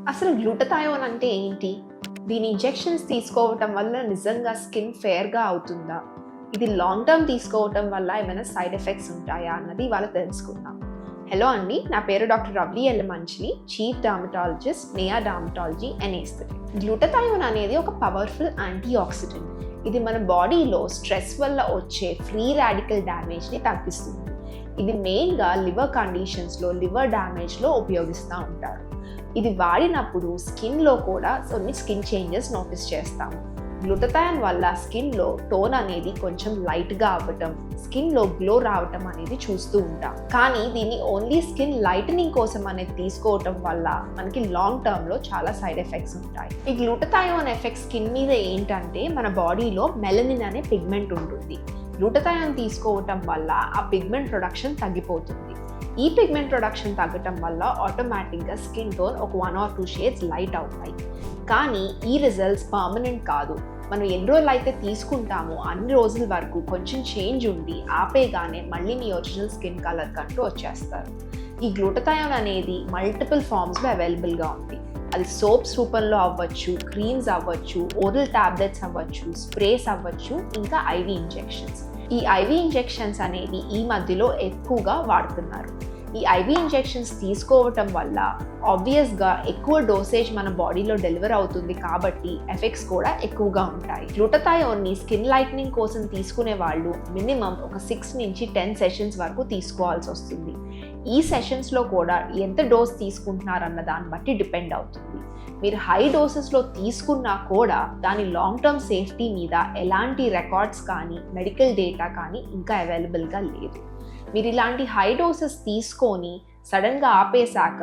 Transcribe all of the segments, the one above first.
అసలు గ్లూటథయోన్ అంటే ఏంటి? దీని ఇంజెక్షన్స్ తీసుకోవటం వల్ల నిజంగా స్కిన్ ఫేర్‌గా అవుతుందా? ఇది లాంగ్ టర్మ్ తీసుకోవటం వల్ల ఏమైనా సైడ్ ఎఫెక్ట్స్ ఉంటాయా అన్నది ఇవాళ తెలుసుకుందాం. హలో అండి, నా పేరు doctor Ravli Yellamanchili, chief dermatologist, Neya dermatology and aesthetic. Glutathione అనేది ఒక పవర్ఫుల్ యాంటీ ఆక్సిడెంట్. ఇది మన బాడీలో స్ట్రెస్ వల్ల వచ్చే ఫ్రీ రాడికల్ డ్యామేజ్ని తగ్గిస్తుంది. ఇది మెయిన్గా లివర్ కండిషన్స్లో, లివర్ డ్యామేజ్లో ఉపయోగిస్తూ ఉంటారు. ఇది వాడినప్పుడు స్కిన్లో కూడా కొన్ని స్కిన్ చేంజెస్ నోటీస్ చేస్తాము. గ్లూటథయోన్ వల్ల స్కిన్లో టోన్ అనేది కొంచెం లైట్గా అవ్వటం, స్కిన్లో గ్లో రావటం అనేది చూస్తూ ఉంటాం. కానీ దీన్ని ఓన్లీ స్కిన్ లైటనింగ్ కోసం అనేది తీసుకోవటం వల్ల మనకి లాంగ్ టర్మ్లో చాలా సైడ్ ఎఫెక్ట్స్ ఉంటాయి. ఈ గ్లూటథయోన్ ఎఫెక్ట్ స్కిన్ మీద ఏంటంటే, మన బాడీలో మెలనిన్ అనే పిగ్మెంట్ ఉంటుంది. గ్లూటథయోన్ తీసుకోవటం వల్ల ఆ పిగ్మెంట్ ప్రొడక్షన్ తగ్గిపోతుంది. ఈ పిగ్మెంట్ ప్రొడక్షన్ తగ్గటం వల్ల ఆటోమేటిక్గా స్కిన్ టోన్ ఒక 1 or 2 షేడ్స్ లైట్ అవుతాయి. కానీ ఈ రిజల్ట్స్ పర్మనెంట్ కాదు. మనం ఎన్ని రోజులు అయితే తీసుకుంటామో అన్ని రోజుల వరకు కొంచెం చేంజ్ ఉండి ఆపేగానే మళ్ళీ మీ ఒరిజినల్ స్కిన్ కలర్ కంటూ వచ్చేస్తారు. ఈ గ్లూటథయోన్ అనేది మల్టిపుల్ ఫార్మ్స్లో అవైలబుల్గా ఉంది. అది సోప్స్ రూపంలో అవ్వచ్చు, క్రీమ్స్ అవ్వచ్చు, ఓరల్ టాబ్లెట్స్ అవ్వచ్చు, స్ప్రేస్ అవ్వచ్చు, ఇంకా ఐవీ ఇంజెక్షన్స్. ఈ ఐవీ ఇంజెక్షన్స్ అనేవి ఈ మధ్యలో ఎక్కువగా వాడుతున్నారు. ఈ ఐవీ ఇంజెక్షన్స్ తీసుకోవటం వల్ల ఆబ్వియస్గా ఎక్కువ డోసేజ్ మన బాడీలో డెలివర్ అవుతుంది కాబట్టి ఎఫెక్ట్స్ కూడా ఎక్కువగా ఉంటాయి. గ్లూటథయోన్ని స్కిన్ లైటనింగ్ కోసం తీసుకునే వాళ్ళు మినిమం ఒక 6 నుంచి 10 సెషన్స్ వరకు తీసుకోవాల్సి వస్తుంది. ఈ సెషన్స్లో కూడా ఎంత డోస్ తీసుకుంటున్నారన్న దాన్ని బట్టి డిపెండ్ అవుతుంది. మీరు హై డోసెస్లో తీసుకున్నా కూడా దాని లాంగ్ టర్మ్ సేఫ్టీ మీద ఎలాంటి రికార్డ్స్ కానీ మెడికల్ డేటా కానీ ఇంకా అవైలబుల్గా లేదు. మీరు ఇలాంటి హై డోసెస్ తీసుకొని సడన్గా ఆపేశాక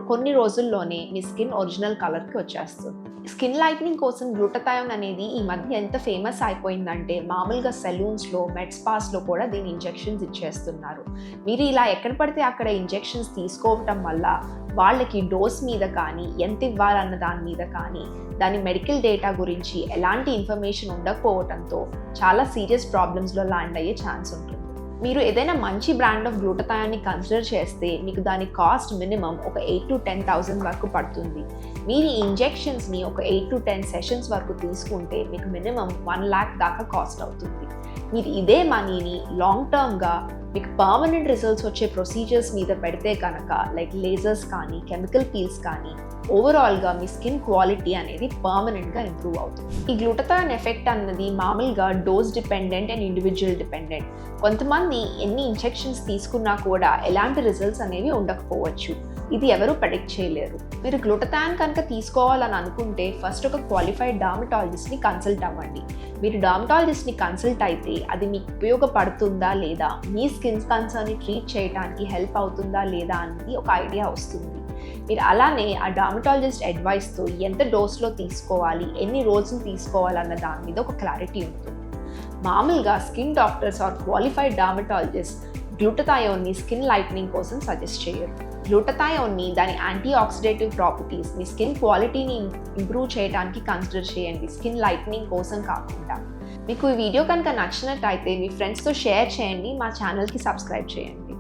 కొన్ని రోజుల్లోనే మీ స్కిన్ ఒరిజినల్ కలర్కి వచ్చేస్తుంది. స్కిన్ లైటనింగ్ కోసం గ్లూటథయోన్ అనేది ఈ మధ్య ఎంత ఫేమస్ అయిపోయిందంటే, మామూలుగా సెలూన్స్లో, మెడ్ స్పాస్లో కూడా దీని ఇంజెక్షన్స్ ఇచ్చేస్తున్నారు. మీరు ఇలా ఎక్కడ పడితే అక్కడ ఇంజెక్షన్స్ తీసుకోవటం వల్ల వాళ్ళకి డోస్ మీద కానీ, ఎంత ఇవ్వాలన్న దాని మీద కానీ, దాని మెడికల్ డేటా గురించి ఎలాంటి ఇన్ఫర్మేషన్ ఉండకపోవడంతో చాలా సీరియస్ ప్రాబ్లమ్స్లో ల్యాండ్ అయ్యే ఛాన్స్ ఉంటుంది. మీరు ఏదైనా మంచి బ్రాండ్ ఆఫ్ గ్లూటథయోన్ని కన్సిడర్ చేస్తే మీకు దాని కాస్ట్ మినిమం ఒక 8,000 to 10,000 వరకు పడుతుంది. మీరు ఈ ఇంజెక్షన్స్ని ఒక 8 to 10 సెషన్స్ వరకు తీసుకుంటే మీకు మినిమం 1 lakh దాకా కాస్ట్ అవుతుంది. మీరు ఇదే మనీని లాంగ్ టర్మ్గా మీకు పర్మనెంట్ రిజల్ట్స్ వచ్చే ప్రొసీజర్స్ మీద పెడితే కనుక, లైక్ లేజర్స్ కానీ, కెమికల్ పీల్స్ కానీ, ఓవరాల్గా మీ స్కిన్ క్వాలిటీ అనేది పర్మనెంట్గా ఇంప్రూవ్ అవుతుంది. ఈ గ్లూటథయోన్ ఎఫెక్ట్ అన్నది మామూలుగా dose dependent and individual dependent. కొంతమంది ఎన్ని ఇంజెక్షన్స్ తీసుకున్నా కూడా ఎలాంటి రిజల్ట్స్ అనేవి ఉండకపోవచ్చు. ఇది ఎవరు ప్రెడిక్ట్ చేయలేరు. మీరు గ్లూటథయోన్ కనుక తీసుకోవాలని అనుకుంటే ఫస్ట్ ఒక క్వాలిఫైడ్ డర్మటాలజిస్ట్ని కన్సల్ట్ అవ్వండి. మీరు డర్మటాలజిస్ట్ని కన్సల్ట్ అయితే అది మీకు ఉపయోగపడుతుందా లేదా, మీ స్కిన్ కన్సర్న్ని ట్రీట్ చేయడానికి హెల్ప్ అవుతుందా లేదా అనేది ఒక ఐడియా వస్తుంది. మీరు అలానే ఆ డర్మటాలజిస్ట్ అడ్వైస్తో ఎంత డోస్లో తీసుకోవాలి, ఎన్ని రోజులు తీసుకోవాలన్న దాని మీద ఒక క్లారిటీ ఉంటుంది. మామూలుగా skin doctors or qualified dermatologist గ్లూటథయోన్ని స్కిన్ లైటనింగ్ కోసం సజెస్ట్ చేయరు. గ్లూటథయోన్ని దాని యాంటీ ఆక్సిడేటివ్ ప్రాపర్టీస్ మీ స్కిన్ క్వాలిటీని ఇంప్రూవ్ చేయడానికి కన్సిడర్ చేయండి, స్కిన్ లైటనింగ్ కోసం కాకుండా. మీకు ఈ వీడియో కనుక నచ్చినట్టయితే మీ ఫ్రెండ్స్తో షేర్ చేయండి, మా ఛానల్కి సబ్స్క్రైబ్ చేయండి.